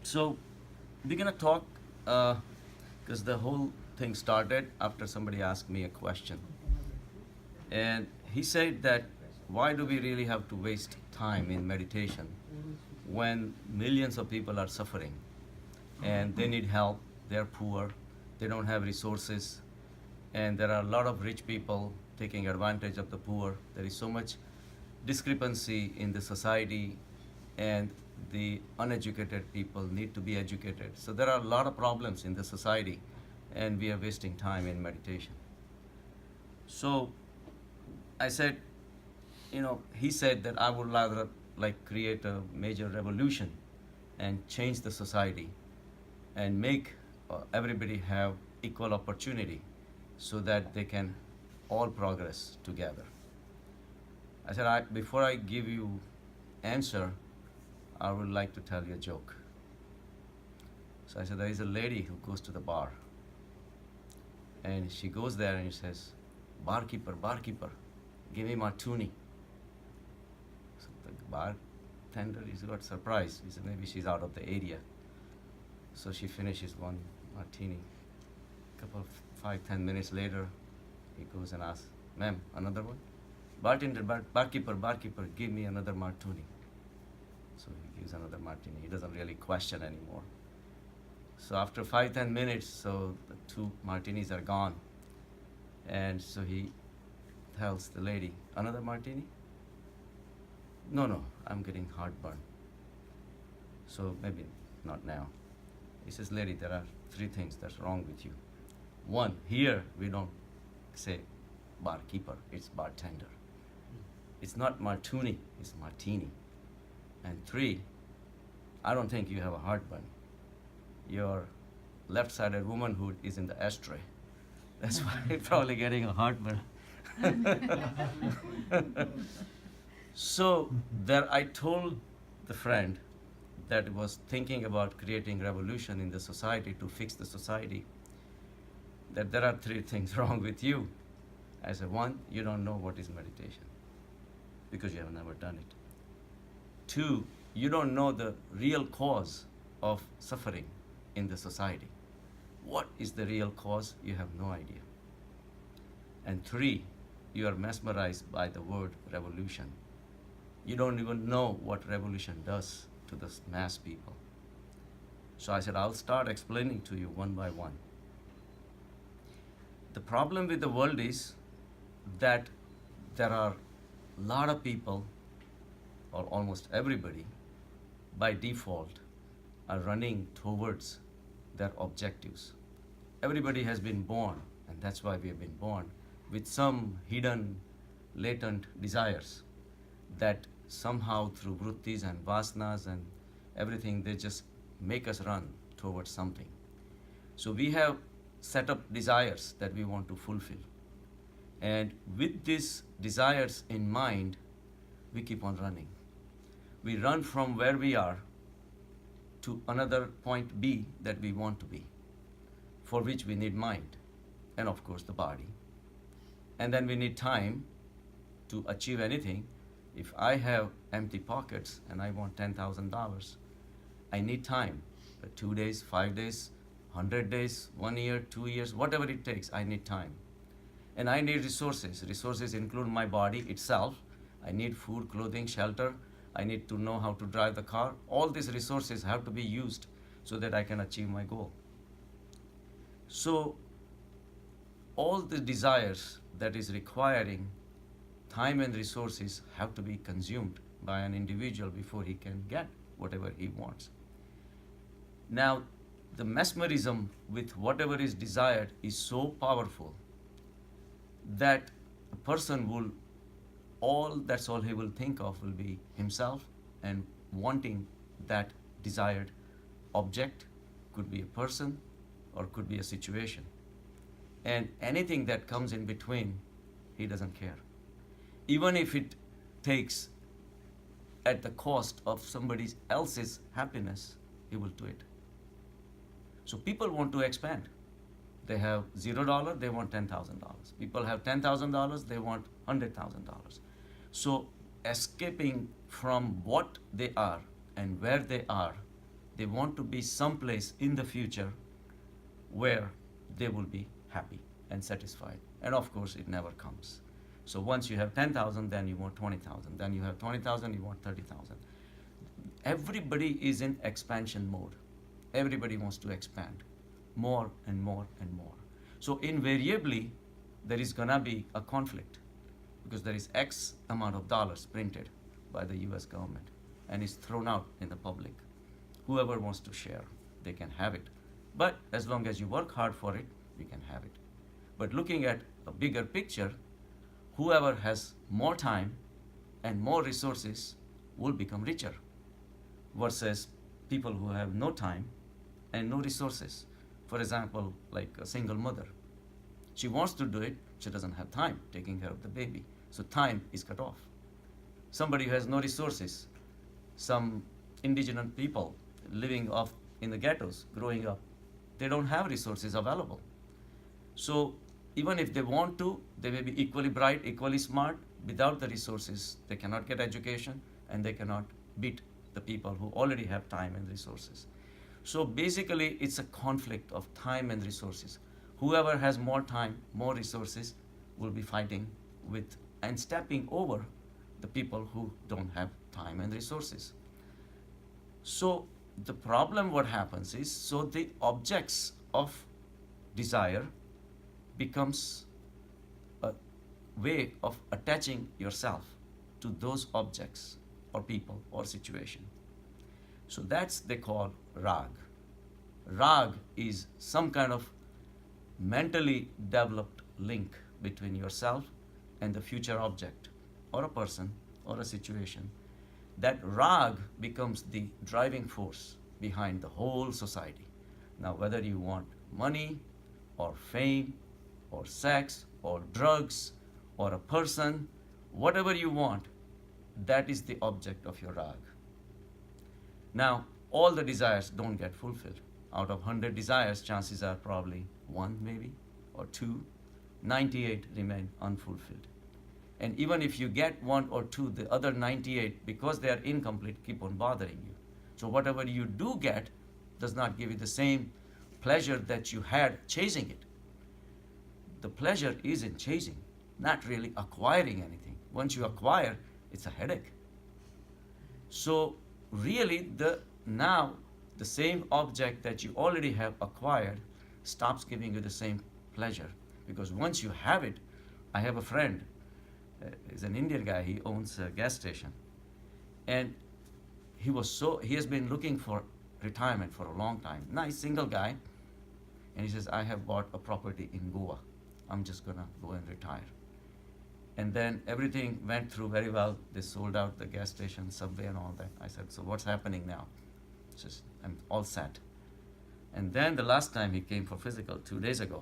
So we're gonna talk because the whole thing started after somebody asked me a question, and he said that why do we really have to waste time in meditation when millions of people are suffering and they need help, they're poor, they don't have resources, and there are a lot of rich people taking advantage of the poor. There is so much discrepancy in the society, and the uneducated people need to be educated. So there are a lot of problems in the society, and we are wasting time in meditation. So I said, he said that I would rather like create a major revolution and change the society and make everybody have equal opportunity so that they can all progress together. I said, before I give you answer, I would like to tell you a joke. So I said, there is a lady who goes to the bar, and she goes there and she says, barkeeper, barkeeper, give me martini. So the bartender is got surprised. He said, maybe she's out of the area. So she finishes one martini. Couple of 5-10 minutes later, he goes and asks, ma'am, another one? Bartender, barkeeper, barkeeper, give me another martini. So he gives another martini. He doesn't really question anymore. So after 5-10 minutes, so the 2 martinis are gone. And so he tells the lady, another martini? No, no, I'm getting heartburn. So maybe not now. He says, lady, there are 3 things that's wrong with you. 1, here we don't say barkeeper, it's bartender. It's not martini, it's martini. And 3, I don't think you have a heartburn. Your left-sided womanhood is in the ashtray. That's why you're probably getting a heartburn. So there I told the friend that was thinking about creating revolution in the society to fix the society, that there are 3 things wrong with you. I said, 1, you don't know what is meditation because you have never done it. 2, you don't know the real cause of suffering in the society. What is the real cause? You have no idea. And 3, you are mesmerized by the word revolution. You don't even know what revolution does to the mass people. So I said, I'll start explaining to you one by one. The problem with the world is that there are a lot of people, or almost everybody, by default, are running towards their objectives. Everybody has been born, and that's why we have been born, with some hidden, latent desires that somehow through vrittis and vasanas and everything, they just make us run towards something. So we have set up desires that we want to fulfill. And with these desires in mind, we keep on running. We run from where we are to another point B that we want to be, for which we need mind and of course the body. And then we need time to achieve anything. If I have empty pockets and I want $10,000, I need time. 2 days, 5 days, 100 days, 1 year, 2 years, whatever it takes, I need time. And I need resources. Resources include my body itself. I need food, clothing, shelter. I need to know how to drive the car. All these resources have to be used so that I can achieve my goal. So all the desires that is requiring time and resources have to be consumed by an individual before he can get whatever he wants. Now, the mesmerism with whatever is desired is so powerful that a person will, that's all he will think of will be himself and wanting that desired object. Could be a person or could be a situation. And anything that comes in between, he doesn't care. Even if it takes at the cost of somebody else's happiness, he will do it. So people want to expand. They have $0, they want $10,000. People have $10,000, they want $100,000. So escaping from what they are and where they are They want to be someplace in the future where they will be happy and satisfied. And of course, it never comes. So once you have 10,000, then you want 20,000. Then you have 20,000, you want 30,000. Everybody is in expansion mode. Everybody wants to expand more and more and more. So invariably, there is gonna be a conflict because there is X amount of dollars printed by the US government and is thrown out in the public. Whoever wants to share, they can have it. But as long as you work hard for it, you can have it. But looking at a bigger picture, whoever has more time and more resources will become richer versus people who have no time and no resources. For example, like a single mother. She wants to do it, she doesn't have time taking care of the baby. So time is cut off. Somebody who has no resources, some indigenous people living off in the ghettos, growing up, they don't have resources available. So even if they want to, they may be equally bright, equally smart. Without the resources, they cannot get education and they cannot beat the people who already have time and resources. So basically, it's a conflict of time and resources. Whoever has more time, more resources, will be fighting with and stepping over the people who don't have time and resources. So the problem what happens is, so the objects of desire becomes a way of attaching yourself to those objects or people or situation. So that's they call rag. Rag is some kind of mentally developed link between yourself and the future object or a person or a situation. That rag becomes the driving force behind the whole society. Now, whether you want money or fame or sex or drugs or a person, whatever you want, that is the object of your rag. Now, all the desires don't get fulfilled. Out of 100 desires, chances are probably one maybe or two, 98 remain unfulfilled. And even if you get one or two, the other 98, because they are incomplete, keep on bothering you. So whatever you do get does not give you the same pleasure that you had chasing it. The pleasure is in chasing, not really acquiring anything. Once you acquire, it's a headache. So really, now the same object that you already have acquired stops giving you the same pleasure, because once you have it, I have a friend, he's an Indian guy, he owns a gas station, and he has been looking for retirement for a long time. Nice single guy, and he says, I have bought a property in Goa, I'm just gonna go and retire. And then everything went through very well. They sold out the gas station, subway and all that. I said, so what's happening now? He says, I'm all set. And then the last time he came for physical, 2 days ago,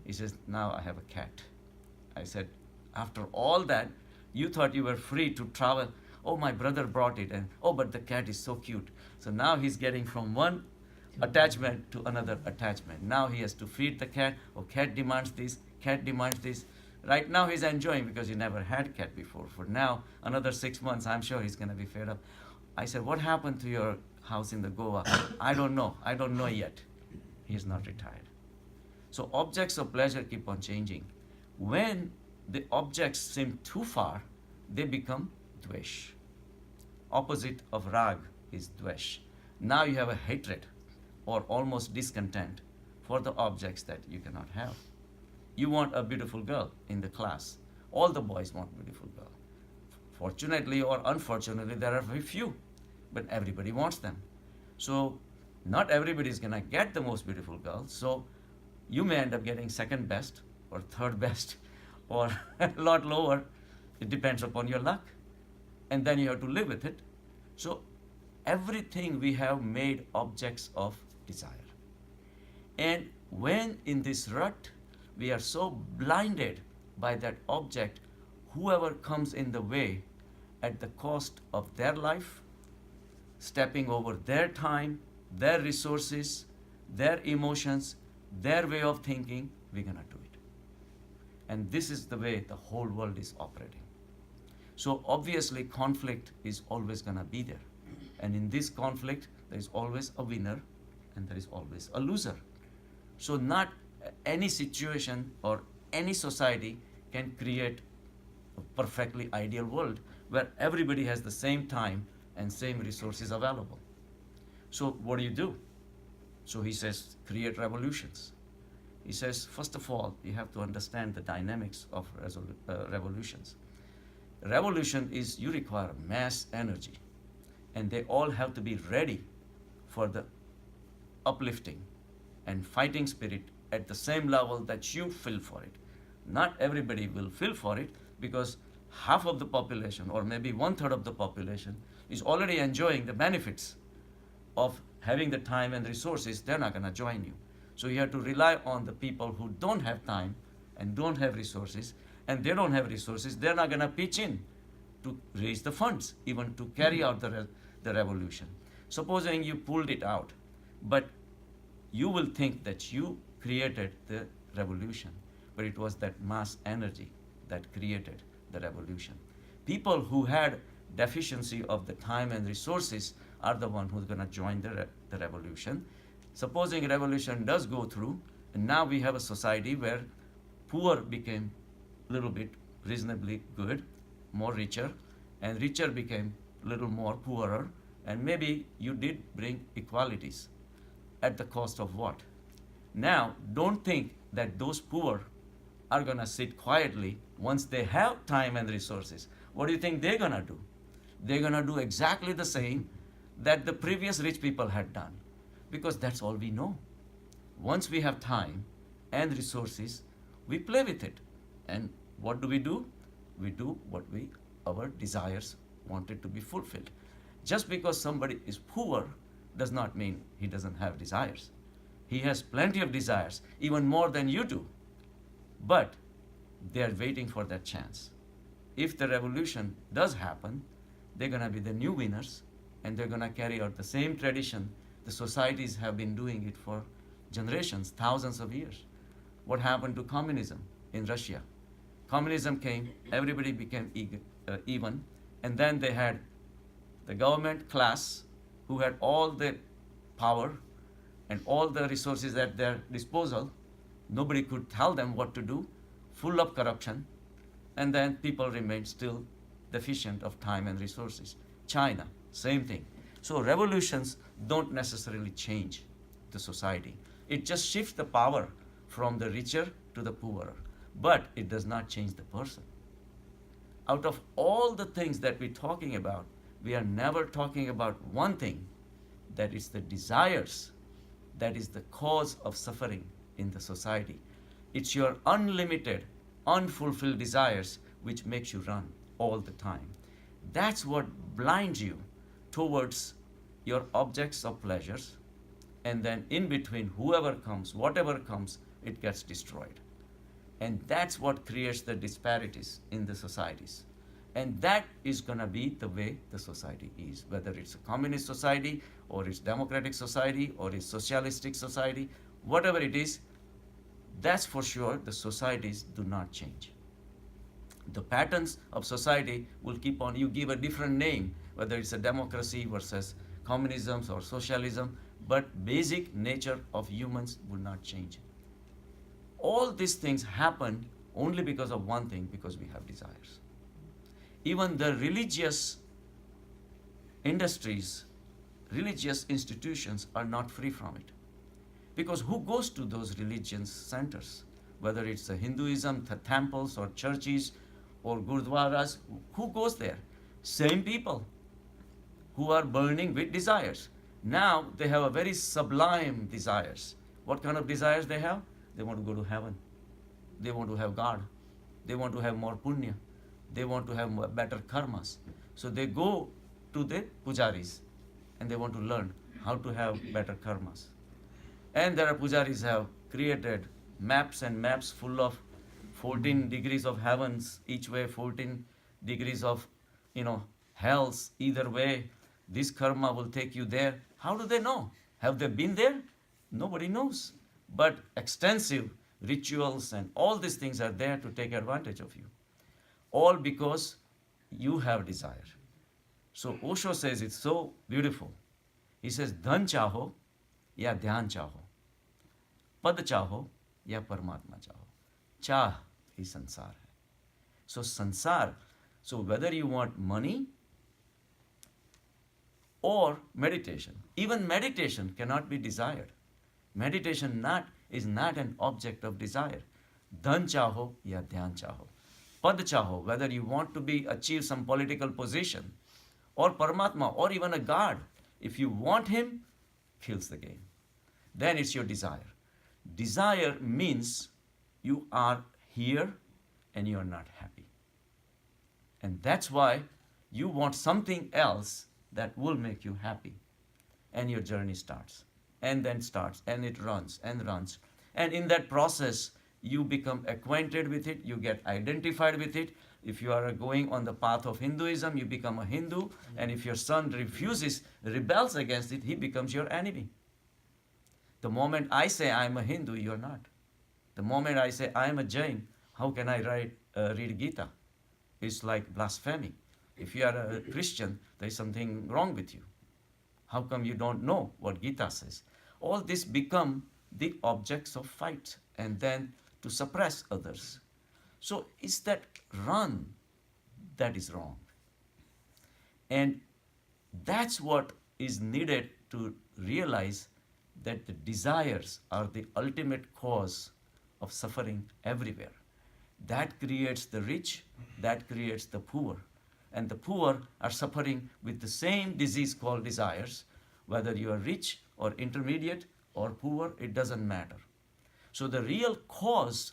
he says, now I have a cat. I said, after all that, you thought you were free to travel. Oh, my brother brought it. And oh, but the cat is so cute. So now he's getting from one attachment to another attachment. Now he has to feed the cat. Oh, cat demands this, cat demands this. Right now he's enjoying because he never had cat before. For now, another 6 months, I'm sure he's gonna be fed up. I said, what happened to your house in the Goa? I don't know yet. He's not retired. So objects of pleasure keep on changing. When the objects seem too far, they become dvesh. Opposite of rag is dvesh. Now you have a hatred or almost discontent for the objects that you cannot have. You want a beautiful girl in the class. All the boys want a beautiful girl. Fortunately or unfortunately, there are very few, but everybody wants them. So not everybody is gonna get the most beautiful girl. So you may end up getting second best or third best or a lot lower. It depends upon your luck. And then you have to live with it. So everything we have made objects of desire. And when in this rut, we are so blinded by that object, whoever comes in the way at the cost of their life, stepping over their time, their resources, their emotions, their way of thinking, we're gonna do it. And this is the way the whole world is operating. So obviously conflict is always gonna be there. And in this conflict, There is always a winner and there is always a loser. So not any situation or any society can create a perfectly ideal world where everybody has the same time and same resources available. So what do? So he says, create revolutions. He says, first of all, you have to understand the dynamics of revolutions. Revolution is you require mass energy, and they all have to be ready for the uplifting and fighting spirit at the same level that you feel for it. Not everybody will feel for it because half of the population, or maybe 1/3 of the population, is already enjoying the benefits of having the time and resources. They're not going to join you. So you have to rely on the people who don't have time and don't have resources, and they don't have resources. They're not going to pitch in to raise the funds, even to carry out the revolution. Supposing you pulled it out, but you will think that you created the revolution, but it was that mass energy that created the revolution. People who had deficiency of the time and resources are the one who's going to join the revolution. Supposing revolution does go through, and now we have a society where poor became a little bit reasonably good, more richer, and richer became a little more poorer, and maybe you did bring equalities at the cost of what? Now, don't think that those poor are going to sit quietly once they have time and resources. What do you think they're going to do? They're going to do exactly the same that the previous rich people had done, because that's all we know. Once we have time and resources, we play with it. And what do? We do what our desires wanted to be fulfilled. Just because somebody is poor does not mean he doesn't have desires. He has plenty of desires, even more than you do. But they are waiting for that chance. If the revolution does happen, they're going to be the new winners, and they're going to carry out the same tradition the societies have been doing it for generations, thousands of years. What happened to communism in Russia? Communism came, everybody became even, and then they had the government class who had all the power and all the resources at their disposal. Nobody could tell them what to do, full of corruption, and then people remained still deficient of time and resources. China, same thing. So revolutions don't necessarily change the society. It just shifts the power from the richer to the poorer, but it does not change the person. Out of all the things that we're talking about, we are never talking about one thing, that is the desires, that is the cause of suffering in the society. It's your unlimited, unfulfilled desires which makes you run all the time. That's what blinds you towards your objects of pleasures, and then in between, whoever comes, whatever comes, it gets destroyed. And that's what creates the disparities in the societies. And that is going to be the way the society is, whether it's a communist society or it's democratic society or it's socialistic society, whatever it is, that's for sure the societies do not change. The patterns of society will keep on, you give a different name, whether it's a democracy versus communism or socialism, but basic nature of humans will not change. All these things happen only because of one thing, because we have desires. Even the religious industries, religious institutions are not free from it. Because who goes to those religious centers? Whether it's a Hinduism, the temples or churches or gurdwaras, who goes there? Same people who are burning with desires. Now they have a very sublime desires. What kind of desires they have? They want to go to heaven. They want to have God. They want to have more punya. They want to have better karmas. So they go to the pujaris and they want to learn how to have better karmas. And there are pujaris have created maps and maps full of 14 degrees of heavens, each way 14 degrees of, hells, either way, this karma will take you there. How do they know? Have they been there? Nobody knows. But extensive rituals and all these things are there to take advantage of you. All because you have desire. So Osho says it's so beautiful. He says, धन चाहो या ध्यान चाहो, पद चाहो या परमात्मा चाहो, चाह ही संसार है. So sansar, so whether you want money or meditation, even meditation cannot be desired. Meditation is not an object of desire. Dhan chaho ya dhyan chaho. Pad chaho, whether you want to achieve some political position, or Paramatma, or even a God, if you want him, kills the game. Then it's your desire. Desire means you are here and you are not happy. And that's why you want something else that will make you happy. And your journey starts. And then starts. And it runs and runs. And in that process, you become acquainted with it. You get identified with it. If you are going on the path of Hinduism, you become a Hindu. And if your son rebels against it, he becomes your enemy. The moment I say I am a Hindu, you are not. The moment I say I am a Jain, how can I read Gita? It's like blasphemy. If you are a Christian, there is something wrong with you. How come you don't know what Gita says? All this become the objects of fight and then to suppress others. So it's that run that is wrong. And that's what is needed to realize that the desires are the ultimate cause of suffering everywhere. That creates the rich, that creates the poor. And the poor are suffering with the same disease called desires. Whether you are rich or intermediate or poor, it doesn't matter. So the real cause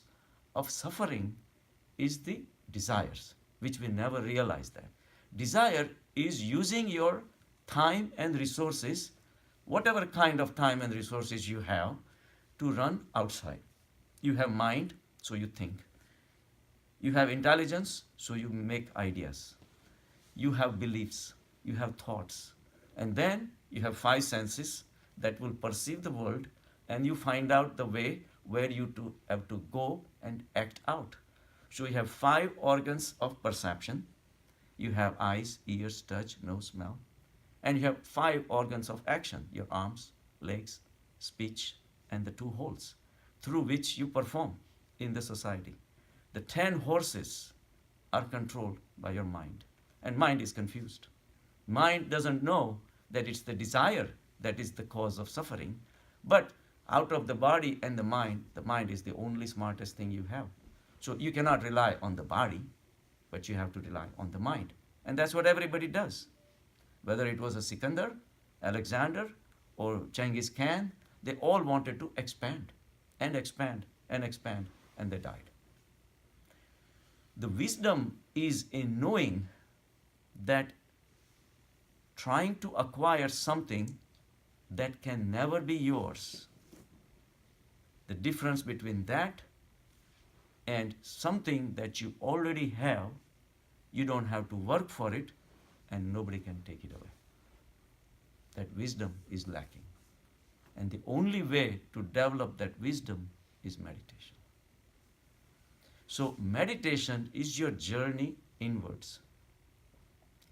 of suffering is the desires, which we never realize that. Desire is using your time and resources, whatever kind of time and resources you have, to run outside. You have mind, so you think. You have intelligence, so you make ideas. You have beliefs, you have thoughts. And then you have five senses that will perceive the world, and you find out the way where you have to go and act out. So you have five organs of perception. You have eyes, ears, touch, nose, smell. And you have five organs of action, your arms, legs, speech, and the two holes, through which you perform in the society. The 10 horses are controlled by your mind, and mind is confused. Mind doesn't know that it's the desire that is the cause of suffering, but out of the body and the mind is the only smartest thing you have. So you cannot rely on the body, but you have to rely on the mind. And that's what everybody does. Whether it was a Sikandar, Alexander, or Genghis Khan, they all wanted to expand and expand and expand, and they died. The wisdom is in knowing that trying to acquire something that can never be yours, the difference between that and something that you already have, you don't have to work for it, and nobody can take it away. That wisdom is lacking. And the only way to develop that wisdom is meditation. So meditation is your journey inwards.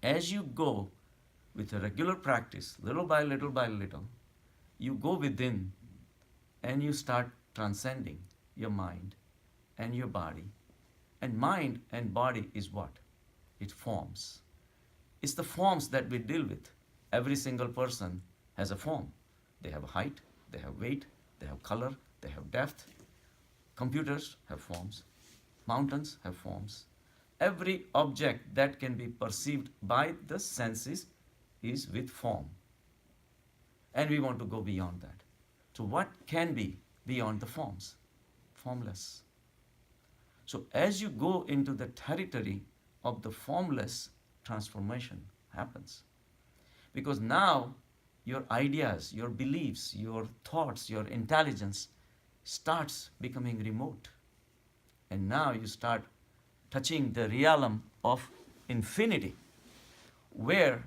As you go with a regular practice, little by little, you go within and you start transcending your mind and your body. And mind and body is what? It forms. It's the forms that we deal with. Every single person has a form. They have height, they have weight, they have color, they have depth. Computers have forms. Mountains have forms. Every object that can be perceived by the senses is with form. And we want to go beyond that. So what can be beyond the forms? Formless. So as you go into the territory of the formless, transformation happens. Because now your ideas, your beliefs, your thoughts, your intelligence starts becoming remote. And now you start touching the realm of infinity, where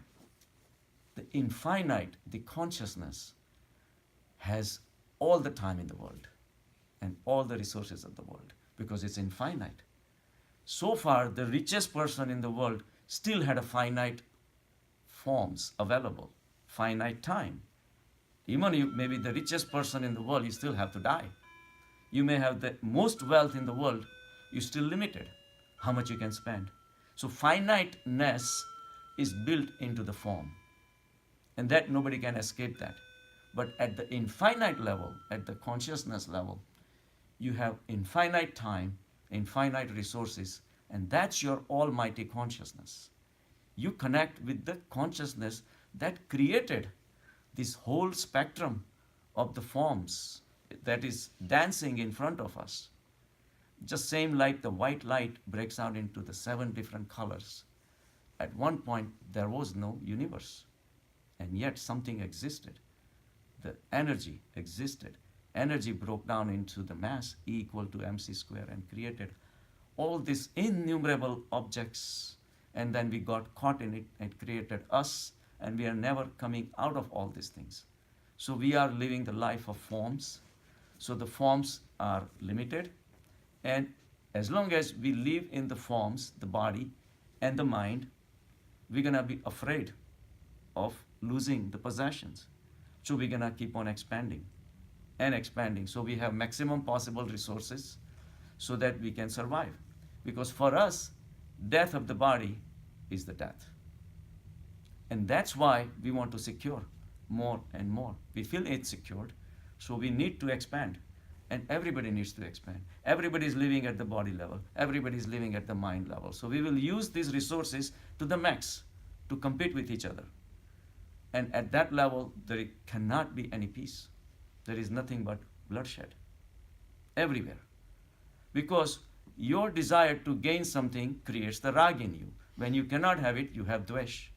the infinite, the consciousness, has all the time in the world and all the resources of the world, because it's infinite. So far, the richest person in the world still had a finite forms available, finite time. Even you may be the richest person in the world, you still have to die. You may have the most wealth in the world, you're still limited how much you can spend. So finiteness is built into the form, and that nobody can escape that. But at the infinite level, at the consciousness level, you have infinite time, infinite resources, and that's your almighty consciousness. You connect with the consciousness that created this whole spectrum of the forms that is dancing in front of us. Just same like the white light breaks out into the 7 different colors. At one point, there was no universe, and yet something existed. The energy existed. Energy broke down into the mass, E equal to mc square, and created all these innumerable objects. And then we got caught in it and created us, and we are never coming out of all these things. So we are living the life of forms. So the forms are limited, and as long as we live in the forms, the body and the mind, we're gonna be afraid of losing the possessions. So we're gonna keep on expanding and expanding. So we have maximum possible resources so that we can survive. Because for us, death of the body is the death. And that's why we want to secure more and more. We feel insecure, so we need to expand. And everybody needs to expand. Everybody is living at the body level. Everybody is living at the mind level. So we will use these resources to the max to compete with each other. And at that level, there cannot be any peace. There is nothing but bloodshed everywhere. Because your desire to gain something creates the rag in you. When you cannot have it, you have dvesh.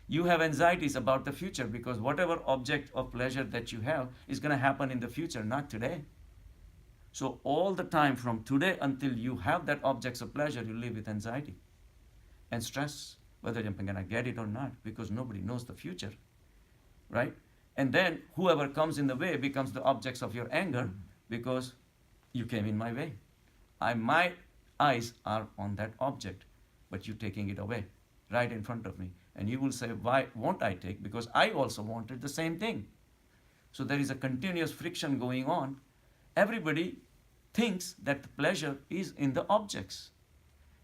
You have anxieties about the future because whatever object of pleasure that you have is going to happen in the future, not today. So all the time from today until you have that objects of pleasure, you live with anxiety and stress, whether I'm going to get it or not, because nobody knows the future, right? And then whoever comes in the way becomes the objects of your anger because you came in my way. My eyes are on that object, but you're taking it away right in front of me. And you will say, why won't I take? Because I also wanted the same thing. So there is a continuous friction going on. Everybody thinks that the pleasure is in the objects.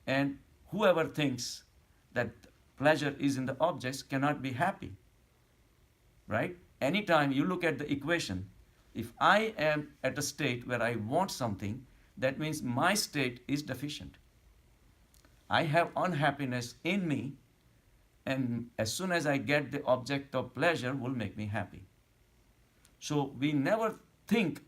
And whoever thinks that pleasure is in the objects cannot be happy. Right? Anytime you look at the equation, if I am at a state where I want something, that means my state is deficient. I have unhappiness in me, and as soon as I get the object of pleasure will make me happy. So we never think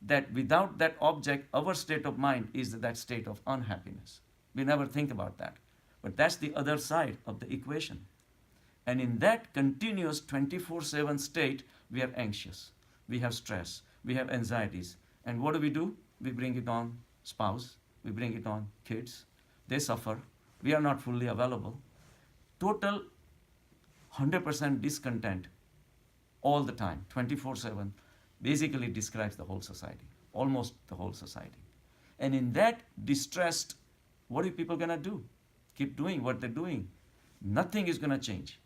that without that object, our state of mind is that state of unhappiness. We never think about that. But that's the other side of the equation. And in that continuous 24/7 state, we are anxious, we have stress, we have anxieties. And what do? We bring it on spouse, we bring it on kids. They suffer. We are not fully available. Total 100% discontent all the time, 24/7, basically describes the whole society, almost the whole society. And in that distressed, what are people going to do? Keep doing what they're doing. Nothing is going to change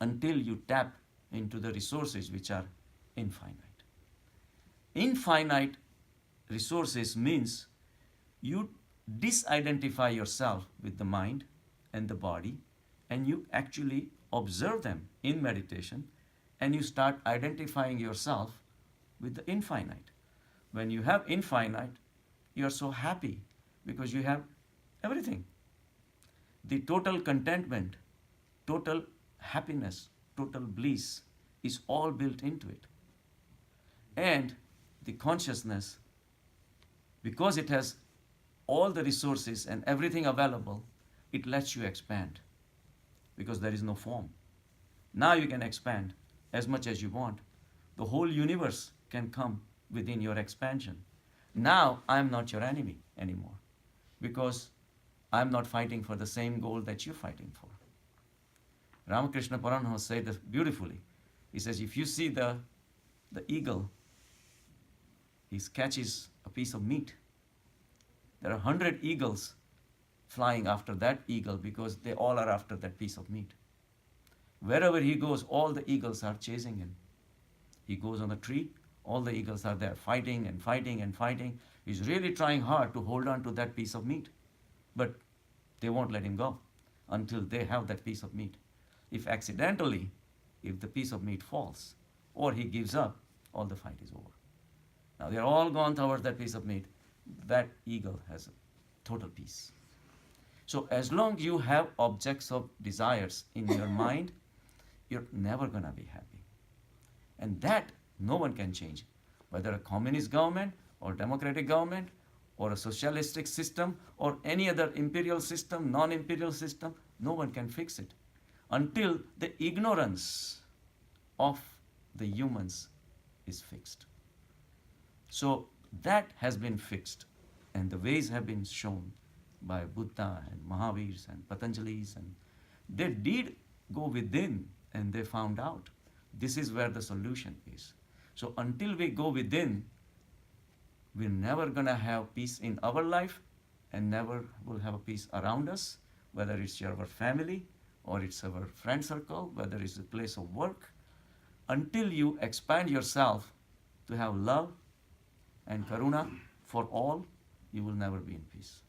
until you tap into the resources which are infinite. Infinite resources means you disidentify yourself with the mind and the body, and you actually observe them in meditation, and you start identifying yourself with the infinite. When you have infinite, you are so happy because you have everything. The total contentment, total happiness, total bliss is all built into it. And the consciousness, because it has all the resources and everything available, it lets you expand because there is no form. Now you can expand as much as you want. The whole universe can come within your expansion. Now I'm not your enemy anymore because I'm not fighting for the same goal that you're fighting for. Ramakrishna Paramahansa said this beautifully. He says, if you see the eagle, he catches a piece of meat. There are 100 eagles flying after that eagle because they all are after that piece of meat. Wherever he goes, all the eagles are chasing him. He goes on the tree, all the eagles are there fighting and fighting and fighting. He's really trying hard to hold on to that piece of meat. But they won't let him go until they have that piece of meat. If accidentally, if the piece of meat falls or he gives up, all the fight is over. Now they're all gone towards that piece of meat. That eagle has a total peace. So as long as you have objects of desires in your mind, you're never going to be happy. And that no one can change. Whether a communist government or democratic government or a socialistic system or any other imperial system, non-imperial system, no one can fix it until the ignorance of the humans is fixed. So that has been fixed, and the ways have been shown by Buddha and Mahavirs and Patanjalis, and they did go within and they found out this is where the solution is. So until we go within, we're never going to have peace in our life and never will have a peace around us, whether it's our family or it's our friend circle, whether it's a place of work. Until you expand yourself to have love and karuna for all, you will never be in peace.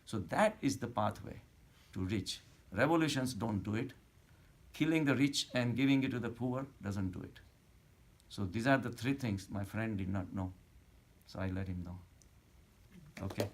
So that is the pathway to reach. Revolutions don't do it. Killing the rich and giving it to the poor doesn't do it. So these are the three things my friend did not know. So I let him know. Okay.